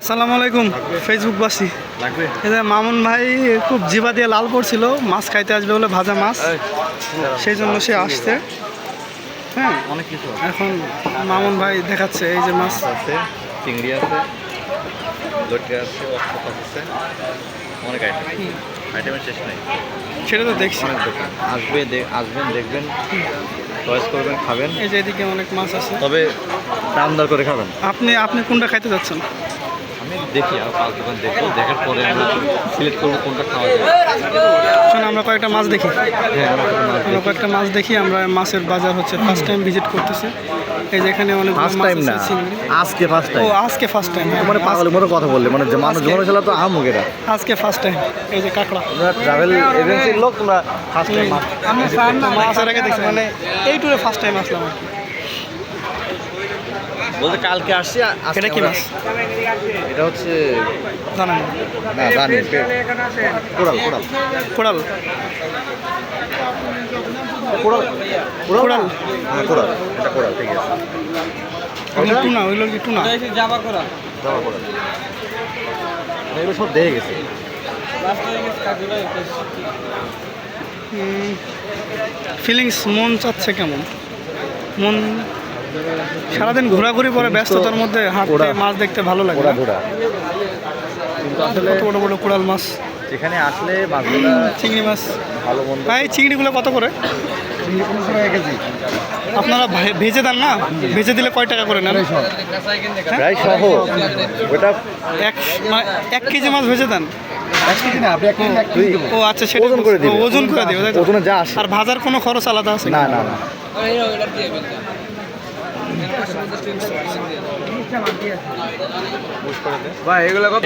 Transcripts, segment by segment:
আসসালামু আলাইকুম ফেসবুকবাসী। এই যে মামুন ভাই খুব জিভা দিয়ে লাল পড়ছিল, মাছ খাইতে আসবে বলে, ভাজা মাছ, সেই জন্য সে আসছে। হ্যাঁ, অনেক কিছু এখন মামুন ভাই দেখাচ্ছে এই যে মাছ আছে, চিংড়ি আছে, লটকে আছে, অক্টোপাস আছে, অনেক আইটেমের শেষ নাই। সেটা তো দেখছি। অনেক দোকান আসবেন দেখবেন, চয়েস করবেন, খাবেন। এই যে এদিকে অনেক মাছ আছে, তবে দাম দর করে খাবেন। আপনি কোনটা খাইতে যাচ্ছেন? আমি দেখি আর 5 দোকান দেখবো, দেখার পরে আমরা সিলেক্ট করবো কোনটা খাওয়া যায়। শোন, আমরা কয়েকটা মাছ দেখি। কয়েকটা মাছ দেখি। আমরা মাছের বাজার হচ্ছে ফার্স্ট টাইম ভিজিট করতেছি। এই যে এখানে অনেক ফার্স্ট টাইম না, আজকে ফার্স্ট টাইম। ও আজকে ফার্স্ট টাইম, মানে পাগলের মতো কথা বললে, মানে যে মানুষ জমা ছিল তো আমুকেরা আজকে ফার্স্ট টাইম। এই যে কাঁকড়া, তোমরা ট্রাভেল এজেন্সির লোক, তোমরা ফার্স্ট টাইম মাছ এর আগে দেখছি, মানে এই ট্যুরে ফার্স্ট টাইম আসলাম আর কি। বলতে কালকে আসছি। এটা কি মাছ? এটা হচ্ছে জানেন না, জানি coral coral coral coral coral হ্যাঁ, কোরাল, এটা কোরাল, ঠিক আছে। টুনা, ওইগুলো কি টুনা? জামা কোরাল এগুলো সব দেখে গেছে। ফিলিংস, মন চাচ্ছে কেমন? মন সারাদিন ঘোরাঘুরি পরে ব্যস্ততার মধ্যে হাঁটতে, মাছ দেখতে ভালো লাগে। কিন্তু আসলে কত বড় বড় কোরাল মাছ যেখানে আসলে মাছগুলো, চিংড়ি মাছ। ভালো মন্দ। ভাই চিংড়িগুলো কত করে? চিংড়ি 15 টাকা কেজি। আপনারা ভেজে দেন না? ভেজে দিলে কয় টাকা করে নেন? প্রায় সহ ওটা এক কেজি মাছ ভেজে দেন? 1 কেজি না, আপনি 1 কেজি 1 কেজি দেবো। ও আচ্ছা, সেটা ওজন করে দিবে। ওজন করে দিবে, তাই তো? ওজনে যা আসে। আর ভাজার কোনো খরচ আলাদা আছে? না না না। ভাই এগুলো কত?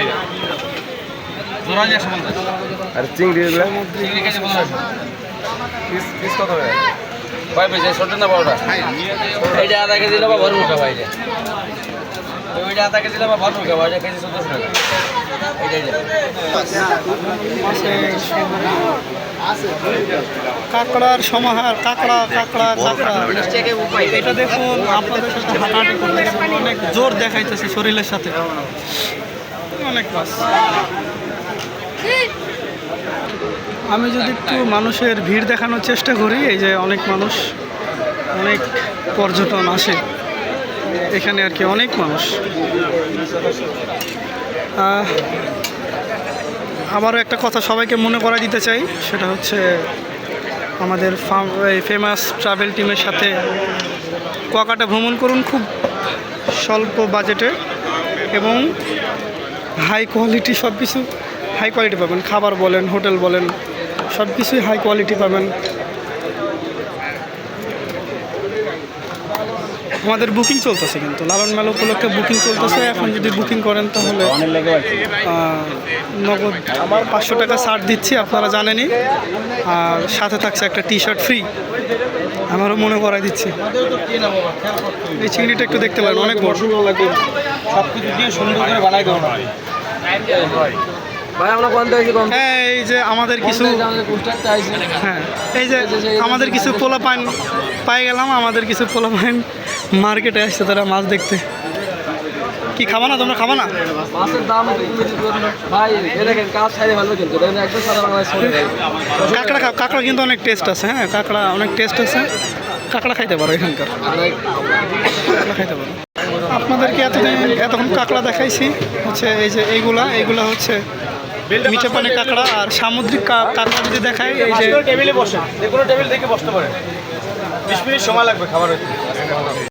আর চিংড়ি এগুলো পিস কত ভাই? ভাই বেশি ছোট না বড়টা? এইটা আধা কেজি নেবা ভর মুখা ভাই। ওইটা আধা কেজি নেবা ভর মুখা ভাই, কেজি 14 টাকা। কাঁকড়ার সমাহার, কাঁকড়া কাঁকড়া কাঁকড়া। এটা দেখুন, আপনাদের সাথে হাঁটাহাঁটি করতেছে, অনেক জোর দেখাইতেছে শরীরের সাথে, অনেক মাছ। আমি যদি একটু মানুষের ভিড় দেখানোর চেষ্টা করি, এই যে অনেক মানুষ, অনেক পর্যটন আসে এখানে আর কি, অনেক মানুষ। আবারও একটা কথা সবাইকে মনে করা দিতে চাই, সেটা হচ্ছে আমাদের ফেমাস ট্রাভেল টিমের সাথে কুয়াকাটা ভ্রমণ করুন খুব স্বল্প বাজেটে, এবং হাই কোয়ালিটি, সব কিছু হাই কোয়ালিটি পাবেন। খাবার বলেন, হোটেল বলেন, সব কিছুই হাই কোয়ালিটি পাবেন। আমাদের বুকিং চলতেছে, কিন্তু লালন মেলা উপলক্ষে বুকিং চলতেছে। এখন যদি বুকিং করেন তাহলে নগদ আমার 500 টাকা ছাড় দিচ্ছি, আপনারা জানেনই। আর সাথে থাকছে একটা টি-শার্ট ফ্রি, আমারও মনে করাই দিচ্ছি। এই চিংড়িটা একটু দেখতে পারেন, অনেক বড়। সব কিছু দিয়ে সুন্দর করে বানাই দেবো ভাই। আমরা বন্ধ হয়েছি। হ্যাঁ, এই যে আমাদের কিছু, হ্যাঁ এই যে আমাদের কিছু পোলাপাইন পাই গেলাম, আমাদের কিছু পোলাপাইন মার্কেটে আসছে, তারা মাছ দেখতে। কি খাবা না তোমরা? খাবা না? মাছের দাম ভাই দেখেন, কাজ ছাড়ে ভালো, কিন্তু একদম সারা বাংলাদেশ কাঁকড়া খাও, কাঁকড়া কিন্তু অনেক টেস্ট আছে। হ্যাঁ, কাঁকড়া অনেক টেস্ট আছে, কাঁকড়া খাইতে পারো এখানকার, কাঁকড়া খাইতে পারো। আপনাদেরকে এতক্ষণ কাঁকড়া দেখাইছি, হচ্ছে এই যে এইগুলা হচ্ছে মিঠে পানি কাঁকড়া। আর সামুদ্রিক কাঁকড়া যদি দেখায়, এই যে টেবিলে বসে, যে কোনো টেবিল থেকে বসতে পারে, 20 মিনিট সময় লাগবে খাবার হইতে।